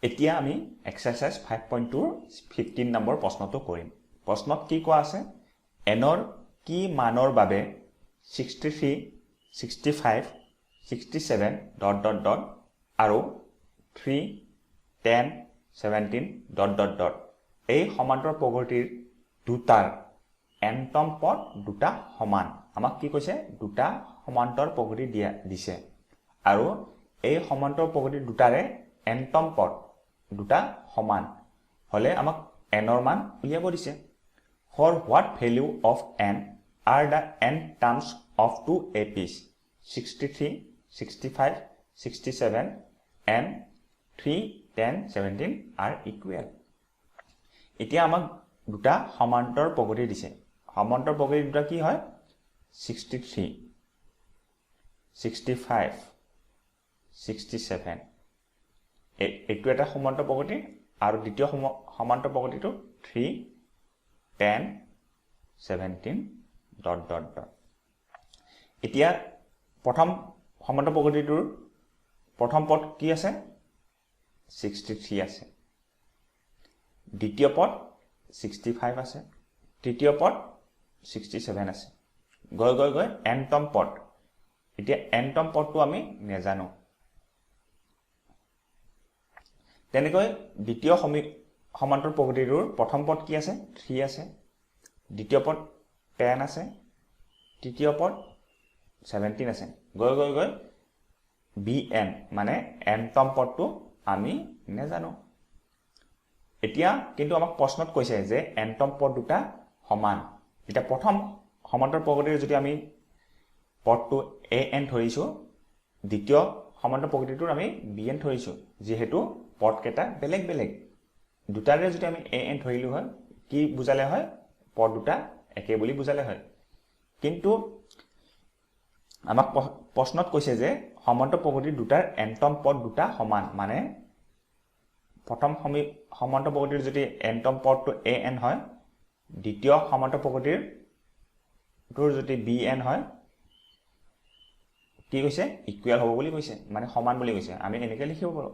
এতিয়া আমি exercise 5.2 15 number প্ৰশ্নটো কৰিম। প্ৰশ্নত কি কোৱা আছে? এনৰ কি মানৰ বাবে 63, 65, 67 ... আৰু 3, 10, 17 ... এই সমান্তৰ প্ৰগতিৰ দুটাৰ এনতম পদ দুটা সমান। আমাক কি কৈছে? দুটা সমান্তৰ প্ৰগতি দিছে আৰু এই সমান্তৰ প্ৰগতি দুটাৰে এনতম পদ দুটা সমান হলে আমাক এনৰ মান উলিয়াব দিছে। For what value of n are the n terms of two APs 63, 65, 67 and 3, 10, 17 are equal? এতিয়া আমাক দুটা সমান্তৰ প্ৰগতি দিছে। সমান্তৰ প্ৰগতি দুটা কি হয়? 63, 65, 67 এইটো এটা সমান্তৰ প্ৰগতি আৰু দ্বিতীয় সমান্তৰ প্ৰগতিটো 3, 10, 17 ... এতিয়া প্ৰথম সমান্তৰ প্ৰগতিটোৰ প্ৰথম পদ কি আছে? 63 আছে, দ্বিতীয় পদ 65 আছে, তৃতীয় পদ 67 আছে। গৈ গৈ গৈ এনতম পদ। এতিয়া এনতম পদটো আমি নেজানো। তেনেকৈ দ্বিতীয় সমান্তৰ প্ৰগতিটোৰ প্ৰথম পদ কি আছে? 3 আছে, দ্বিতীয় পদ 10 আছে, তৃতীয় পদ 17 আছে। গৈ গৈ গৈ bn মানে এনতম পদটো আমি নেজানো। এতিয়া কিন্তু আমাক প্ৰশ্নত কৈছে যে এনতম পদ দুটা সমান। এতিয়া প্ৰথম সমান্তৰ প্ৰগতিৰ যদি আমি পদটো an ধৰিছো, দ্বিতীয় সমান্তৰ প্ৰগতিটোৰ আমি bn ধৰিছো, যেহেতু পদ কেইটা বেলেগ বেলেগ। দুটাৰে যদি আমি an ধৰিলো হয় কি বুজালে হয়? পদ দুটা একে বুলি বুজালে হয়। কিন্তু আমাক প্ৰশ্নত কৈছে যে সমান্তৰ প্ৰগতিৰ দুটাৰ এনতম পদ দুটা সমান, মানে প্ৰথম সমান্তৰ প্ৰগতিৰ যদি এনতম পদটো an হয়, দ্বিতীয় সমান্তৰ প্ৰগতিৰ যদি bn হয়, কি কৈছে? ইকুৱেল হ'ব বুলি কৈছে, মানে সমান বুলি কৈছে। আমি এনেকৈ লিখিব পাৰো।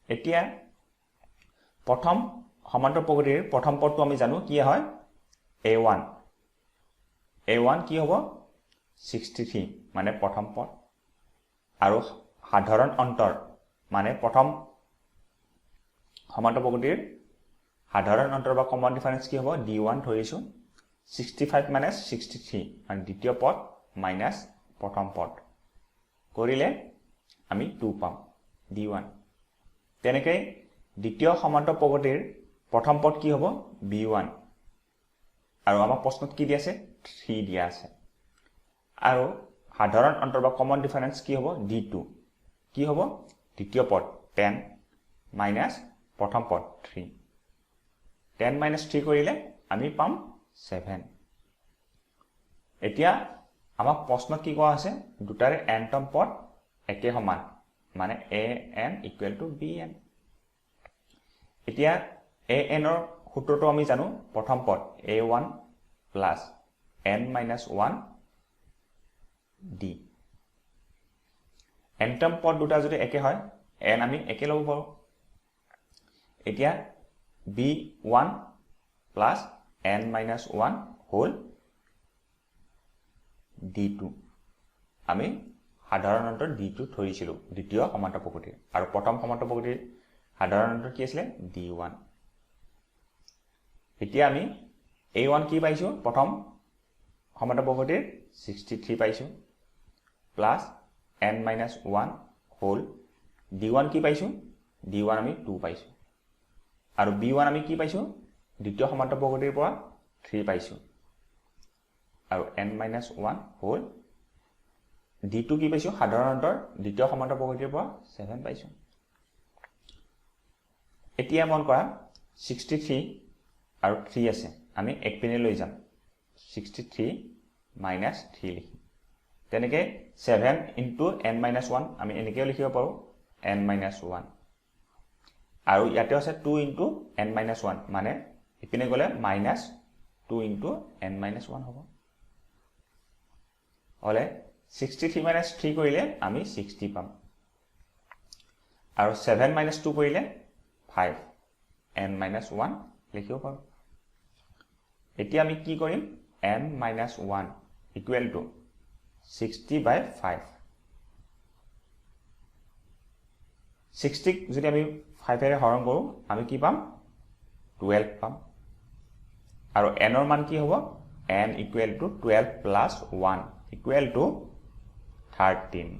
এতিয়া প্ৰথম সমান্তৰ প্ৰগতিৰ প্ৰথম পদটো আমি জানো কি হয়? a1 কি হ'ব? 63 মানে প্ৰথম পদ। আৰু সাধাৰণ অন্তৰ মানে প্ৰথম সমান্তৰ প্ৰগতিৰ সাধাৰণ অন্তৰ বা কমন ডিফাৰেন্স কি হ'ব? d1 ধৰিছো। 65 মানে 63 মানে দ্বিতীয় পদ মাইনাছ প্ৰথম পদ কৰিলে আমি 2 পাম, d1। তেনেকৈ দ্বিতীয় সমান্তৰ প্ৰগতিৰ প্ৰথম পদ কি হ'ব? b1 আৰু আমাক প্ৰশ্নত কি দিয়া আছে? 3 দিয়া আছে। আৰু সাধাৰণ অন্তৰ বা কমন ডিফাৰেন্স কি হ'ব? d2 কি হ'ব? দ্বিতীয় পদ 10 মাইনাছ প্ৰথম পদ 3। 10 মাইনাছ 3 কৰিলে আমি পাম 7। এতিয়া আমাক প্ৰশ্নত কি কোৱা আছে? দুটাৰে এনতম পদ একে সমান, মানে an ইকুৱেল টু bn। এতিয়া anৰ সূত্ৰটো আমি জানো। প্ৰথম পদ a1 plus n minus 1 d। এনতম পদ দুটা যদি একে হয় n আমি একে ল'ব পাৰো। এতিয়া b1 plus n minus 1 whole d2 আমি সাধাৰণ অন্তৰ d2 ধৰিছিলো দ্বিতীয় সমান্তৰ প্ৰগতিৰ, আৰু প্ৰথম সমান্তৰ প্ৰগতিৰ সাধাৰণ অন্তৰ কি আছিলে? d1। এতিয়া আমি a1 কি পাইছো? প্ৰথম সমান্তৰ প্ৰগতিৰ 63 পাইছো, plus n minus 1 whole d1 কি পাইছো? d1 আমি 2 পাইছো। আৰু b1 আমি কি পাইছো? দ্বিতীয় সমান্তৰ প্ৰগতিৰ পৰা 3 পাইছো। আৰু n মাইনাছ 1 হোল d2 কি পাইছো? সাধাৰণ অন্তৰ দ্বিতীয় সমান্তৰ প্ৰগতিৰ পৰা 7 পাইছো। এতিয়া মন কৰা 63 আৰু 3 আছে, আমি এক পিনে লৈ যাম। 63 মাইনাছ 3 লিখিম। তেনেকৈ 7 ইনটু n মাইনাছ 1 আমি এনেকৈও লিখিব পাৰো, n মাইনাছ 1। আৰু ইয়াতে আছে 2 ইনটু n মাইনাছ 1, মানে ইপিনে গ'লে মাইনাছ 2 ইনটু n মাইনাছ 1 হ'ব। হ'লে 63 মাইনাছ 3 কৰিলে আমি 60 পাম। আৰু 7 মাইনাছ 2 কৰিলে 5 n minus 1 লিখিব পাৰোঁ এতিয়া আমি কি কৰিম n minus 1 equal to 60 by 5 60 যদি আমি 5 এৰে হৰণ কৰোঁ আমি কি পাম 12 পাম আৰু n ৰ মান কি হ'ব n equal to 12 plus 1 equal to 13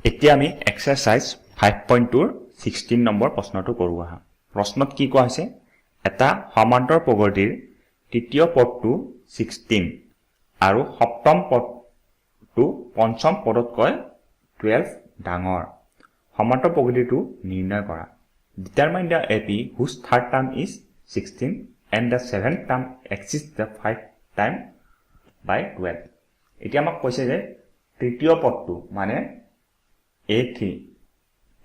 এতিয়া আমি এক্সাৰসাইজ 5.2 ৰ 16 নম্বৰ প্ৰশ্নটো কৰো আহা প্ৰশ্নত কি কোৱা হৈছে এটা সমান্তৰ প্ৰগতিৰ তৃতীয় পদটো 16 আৰু সপ্তম পদটো পঞ্চম পদতকৈ 12 ডাঙৰ সমান্তৰ প্ৰগতিটো নিৰ্ণয় কৰা determine the AP whose third term is 16 and the seventh term exceeds the 5 time by 12 এতিয়া আমাক কৈছে যে তৃতীয় পদটো মানে A3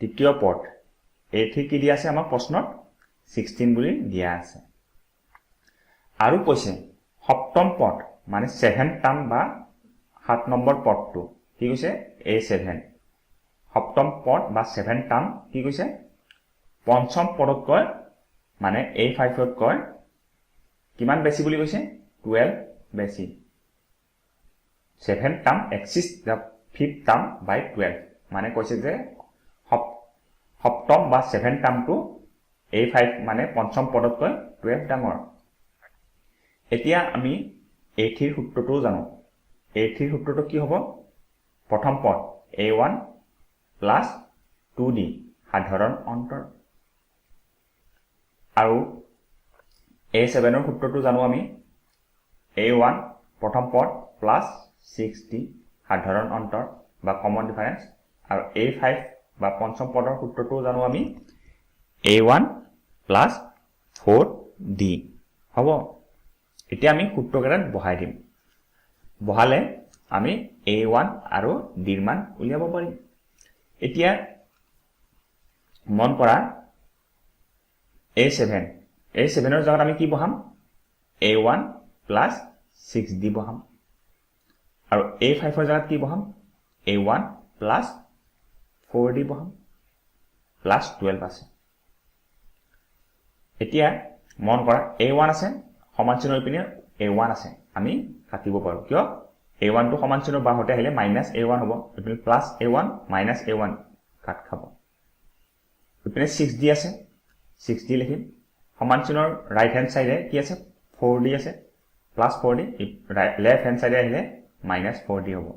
তৃতীয় পদ A3 কি দিয়া আছে আমাৰ প্ৰশ্নত 16 বুলি দিয়া আছে আৰু কৈছে সপ্তম পদ মানে 7 টাৰ্ম বা 7 নম্বৰ পদটো কি কৈছে A7 সপ্তম পদ বা 7 টাৰ্ম কি কৈছে পঞ্চম পদতকৈ মানে A5 তকৈ কিমান বেছি বুলি কৈছে 12 বেছি 7 term exceeds the 5th term by 12 মানে কৈছে যে সপ্তম বা 7 টাৰ্মটো A5 মানে পঞ্চম পদতকৈ 12 ডাঙৰ এতিয়া আমি A3 ৰ সূত্ৰটো জানো A3 ৰ সূত্ৰটো কি হ'ব প্ৰথম পদ A1 plus 2D সাধাৰণ অন্তৰ আৰু A7 ৰ সূত্ৰটো জানো আমি A1 প্ৰথম পদ plus 6D সাধাৰণ অন্তৰ বা কমন ডিফাৰেন্স আৰু A5 বা পঞ্চম পদৰ সূত্ৰটো জানো আমি A1 plus 4D হ'ব এতিয়া আমি সূত্ৰকেইটাত বহাই দিম বহালে আমি A1 আৰু D ৰ মান উলিয়াব পাৰিম এতিয়া মন কৰা A7 ৰ জায়গাত আমি কি বহাম A1 plus 6D বহাম আৰু A5 ৰ জায়গাত কি বহাম A1 plus 4D বহাম plus 12 আছে এতিয়া মন কৰা A1 আছে সমান চিহ্নৰ পিনে A1 আছে আমি কাটিব পাৰো কিয় A1 টো সমান চিহ্নৰ বাহতে আহিলে -A1 হ'ব ইপিনে +A1 -A1 কাট খাব ইপিনে 6D আছে 6D লিখিম সমান চিহ্নৰ ৰাইট হ্যান্ড সাইডে কি আছে 4D আছে +4D লেফট হ্যান্ড সাইডে আহিলে -4D হ'ব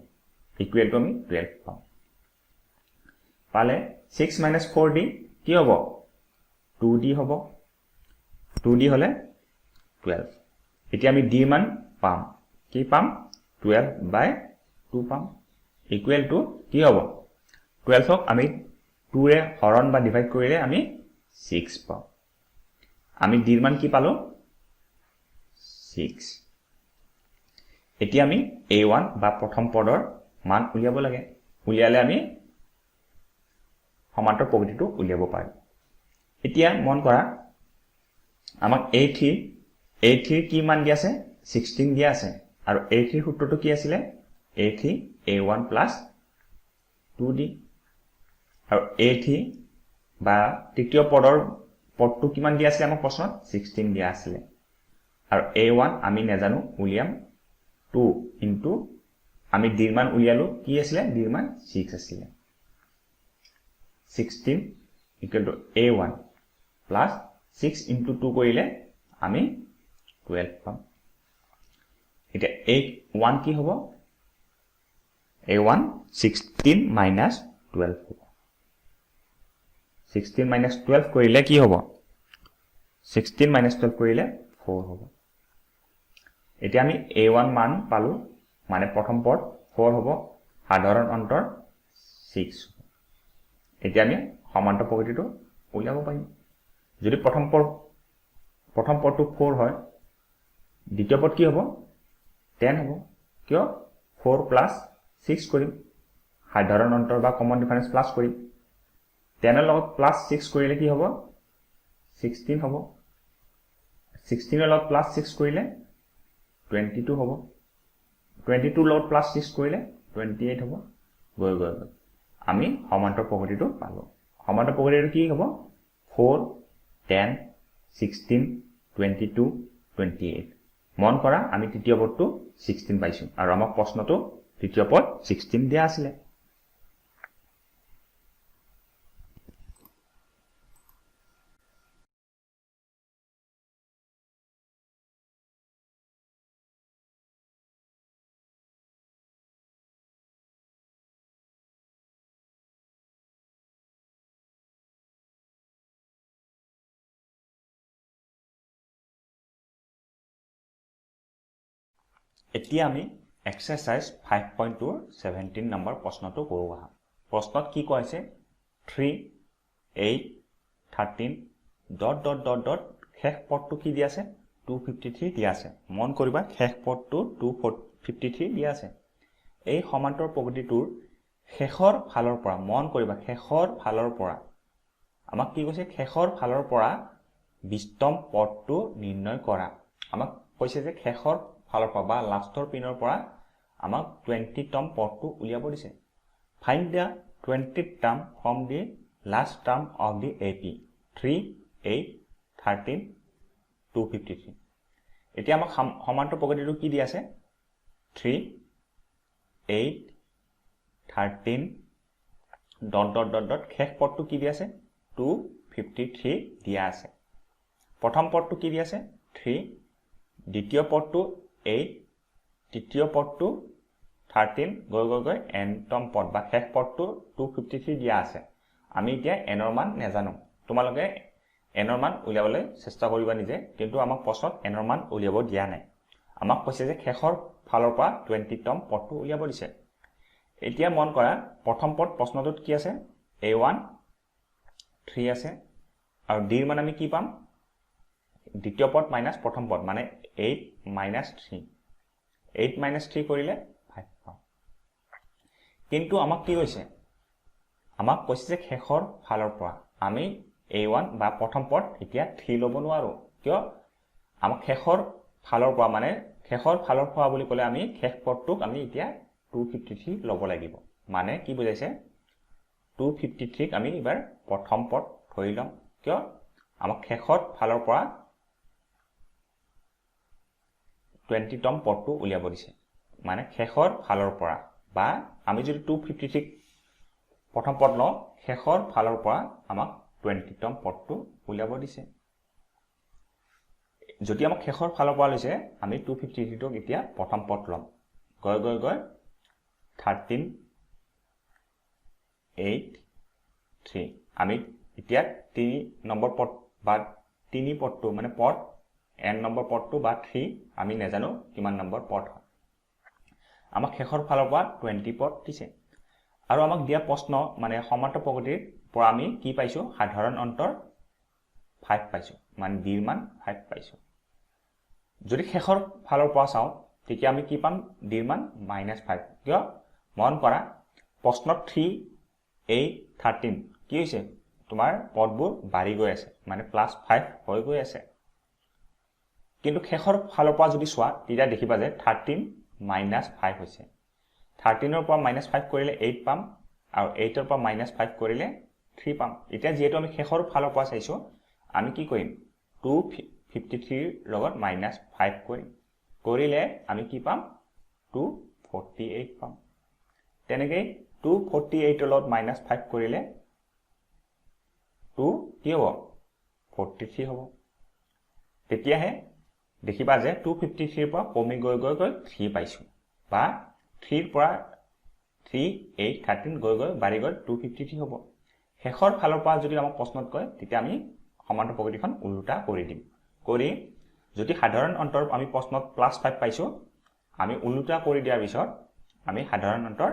ইকুৱেল টু আমি 12 পাম পালে 6 - 4D কি হ'ব 2D হ'ব 2D হলে 12 এতিয়া আমি D মান পাম কি পাম 12/2 পাম ইকুৱেল টু কি হ'ব 12 ক আমি 2 ৰে হৰণ বা ডিভাইড কৰিলে আমি 6 পাম আমি D মান কি পালো 6 এতিয়া আমি A1 বা প্ৰথম পদৰ মান উলিয়াব লাগে উলিয়ালে আমি সমান্তৰ প্ৰগতিটো উলিয়াব পাৰিম এতিয়া মন কৰা আমাক A3 কি মান দিয়া আছে 16 দিয়া আছে আৰু A3 সূত্ৰটো কি আছিল A3 A1 plus 2D আৰু A3 বা তৃতীয় পদটো কিমান দিয়া আছে আমাক প্ৰশ্নত 16 দিয়া আছিল আৰু A1 আমি নেজানো উলিয়াম 2 into আমি D ৰ মান উলিয়ালো কি আছিল D ৰ মান 6 আছিল 16 equal to A1 plus 6 into 2 কৰিলে আমি 12 পাম এতিয়া A1 কি হ'ব A1 16 minus 12 হ'ব 16 minus 12 কৰিলে কি হ'ব 16 minus 12 কৰিলে 4 হ'ব এতিয়া আমি A1 মান পালো মানে প্ৰথম পদ 4 হ'ব সাধাৰণ অন্তৰ 6 এতিয়া আমি সমান্তৰ প্ৰগতিটো উলিয়াব পাৰিম যদি প্ৰথম পদটো 4 হয় দ্বিতীয় পদ কি হ'ব 10 হ'ব কিয় 4 প্লাস 6 কৰিম সাধাৰণ অন্তৰ বা কমন ডিফাৰেন্স প্লাস কৰিম 10 ৰ লগত প্লাস 6 কৰিলে কি হ'ব 16 হ'ব 16 ৰ লগত প্লাস 6 কৰিলে 22 হ'ব 22 ৰ লগত প্লাস 6 কৰিলে 28 হ'ব গৈ গৈ গৈ আমি সমান্তৰ প্ৰগতিটো পালো সমান্তৰ প্ৰগতিটো কি হ'ব 4 10 16 22 28 মন কৰা আমি তৃতীয় পদটো 16 পাইছো আৰু আমাৰ প্ৰশ্নটো তৃতীয় পদ 16 দিয়া আছিল এতিয়া আমি এক্সাৰসাইজ 5.2 17 নম্বৰ প্ৰশ্নটো কৰো আহা প্ৰশ্নত কি কৈছে 3 8 13 শেষ পদটো কি দিয়া আছে 253 দিয়া আছে মন কৰিবা শেষ পদটো 253 দিয়া আছে এই সমান্তৰ প্ৰগতিটোৰ শেষৰ ফালৰ পৰা মন কৰিবা শেষৰ ফালৰ পৰা আমাক কি কৈছে শেষৰ ফালৰ পৰা 20তম পদটো নিৰ্ণয় কৰা আমাক কৈছে যে শেষৰ ফালৰ পৰা বা লাষ্টৰ পিনৰ পৰা আমাক 20তম পদটো উলিয়াব দিছে find da 20th term from the last term of the AP 3 8 13 253 এতিয়া আমাক সমান্তৰ প্ৰগতিটো কি দিয়া আছে 3 8 13 শেষ পদটো কি দিয়া আছে 253 দিয়া আছে প্ৰথম পদটো কি দিয়া আছে 3 দ্বিতীয় পদটো 8 তৃতীয় পদটো 13 গৈ গৈ গৈ এনতম পদ বা শেষ পদটো 253 দিয়া আছে আমি এতিয়া এনৰ মান নেজানো তোমালোকে এনৰ মান উলিয়াবলৈ চেষ্টা কৰিবা নিজে কিন্তু আমাক প্ৰশ্নত এনৰ মান উলিয়াব দিয়া নাই আমাক কৈছে যে শেষৰ ফালৰ পৰা 20তম পদটো উলিয়াব দিছে এতিয়া মন কৰা প্ৰথম পদ প্ৰশ্নটোত কি আছে A1 3 আছে আৰু d ৰ মান আমি কি পাম দ্বিতীয় পদ মাইনাস প্ৰথম পদ মানে 8 minus 3 8 minus 3 কৰিলে 5 পাম কিন্তু আমাক কি কৈছে আমাক কৈছে যে শেষৰ ফালৰ পৰা আমি A1 বা প্ৰথম পদ এতিয়া 3 ল'ব নোৱাৰো কিয় আমাক শেষৰ ফালৰ পৰা মানে শেষৰ ফালৰ পৰা বুলি ক'লে আমি শেষ পদটোক আমি এতিয়া 253 ল'ব লাগিব মানে কি বুজাইছে 253 ক আমি এবাৰ প্ৰথম পদ ধৰি লম কিয় আমাক শেষৰ ফালৰ পৰা 20তম পদটো উলিয়াব দিছে মানে শেষৰ ফালৰ পৰা বা আমি যদি 253 প্ৰথম পদ লওঁ শেষৰ ফালৰ পৰা আমাক 20তম পদটো উলিয়াব দিছে যদি আমাক শেষৰ ফালৰ পৰা লৈছে আমি 253 টোক এতিয়া প্ৰথম পদ লম গৈ গৈ গৈ 13 8 3 আমি এতিয়া 3 নম্বৰ পদ বা 3 পদটো মানে পদ n নম্বৰ পদটো বা 3 আমি নেজানো কিমান নম্বৰ পদ হয় আমাক শেষৰ ফালৰ পৰা 20 পদ দিছে আৰু আমাক দিয়া প্ৰশ্ন মানে সমান্তৰ প্ৰগতিৰ পৰা আমি কি পাইছো সাধাৰণ অন্তৰ 5 পাইছো মানে d ৰ মান 5 পাইছো যদি শেষৰ ফালৰ পৰা চাও তেতিয়া আমি কি পাম d ৰ মান -5 কিয় মন কৰা প্ৰশ্নত 3 8 13 কি হৈছে তোমাৰ পদবোৰ বাঢ়ি গৈ আছে মানে +5 হৈ গৈ আছে কিন্তু শেষৰ ফালৰ পৰা যদি চোৱা তেতিয়া দেখিবা যে 13 -5 হৈছে 13 ৰ পৰা -5 কৰিলে 8 পাম আৰু 8 ৰ পৰা -5 কৰিলে 3 পাম এতিয়া যেহেতু আমি শেষৰ ফালৰ পৰা চাইছো আমি কি কৰিম 253 ৰ লগত -5 কৰিম কৰিলে আমি কি পাম 248 পাম তেনেকৈ 248 ৰ লগত -5 কৰিলে 2 কি হ'ব 43 হ'ব তেতিয়াহে দেখিবা যে 253 ৰ পৰা কমি গৈ গৈ গৈ 3 পাইছো বা 3 ৰ পৰা 3 8 13 গৈ গৈ বাঢ়ি গৈ 253 হ'ব শেষৰ ফালৰ পৰা যদি আমাক প্ৰশ্নত কয় তেতিয়া আমি সমান্তৰ প্ৰগতিখন উল্টা কৰি দিম কৰি যদি সাধাৰণ অন্তৰ আমি প্ৰশ্নত +5 পাইছো আমি উল্টা কৰি দিয়াৰ পিছত আমি সাধাৰণ অন্তৰ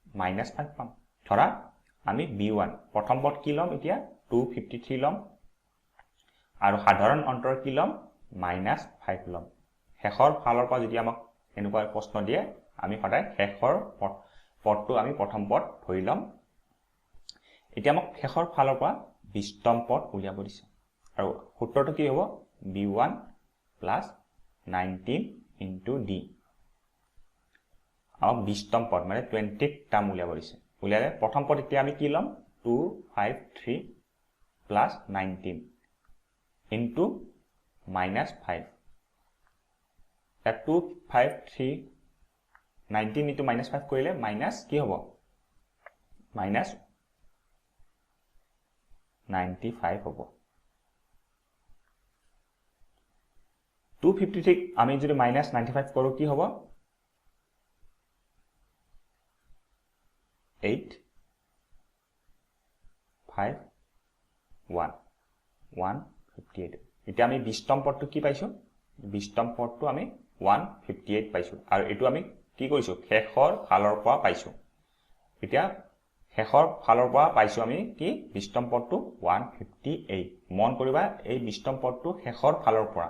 -5 পাম ধৰা আমি B1 প্ৰথম পদ কি লম এতিয়া 253 লম আৰু সাধাৰণ অন্তৰ কি লম -5 লম শেষৰ ফালৰ পৰা যদি আমাক এনেকুৱা প্ৰশ্ন দিয়ে আমি সদায় শেষৰ পদটো আমি প্ৰথম পদ ধৰি ল'ম এতিয়া আমাক শেষৰ ফালৰ পৰা 20তম পদ উলিয়াব দিছে আৰু সূত্ৰটো কি হ'ব b1 + 19 * d আমাক 20তম পদ মানে 20th টাৰ্ম উলিয়াব দিছে উলিয়ালে প্ৰথম পদ এতিয়া আমি কি ল'ম 253 + 19 into -5 253 19 into -5 কৰিলে মাইনাস কি হ'ব -95 হ'ব 253 আমি যদি -95 কৰো কি হ'ব 8 5 1 158 এতিয়া আমি 20তম পদটো কি পাইছো 20তম পদটো আমি 158 পাইছো আৰু এটো আমি কি কৰিছো শেষৰ ফালৰ পৰা পাইছো এতিয়া শেষৰ ফালৰ পৰা পাইছো আমি কি 20তম পদটো 158 মন কৰিবা এই 20তম পদটো শেষৰ ফালৰ পৰা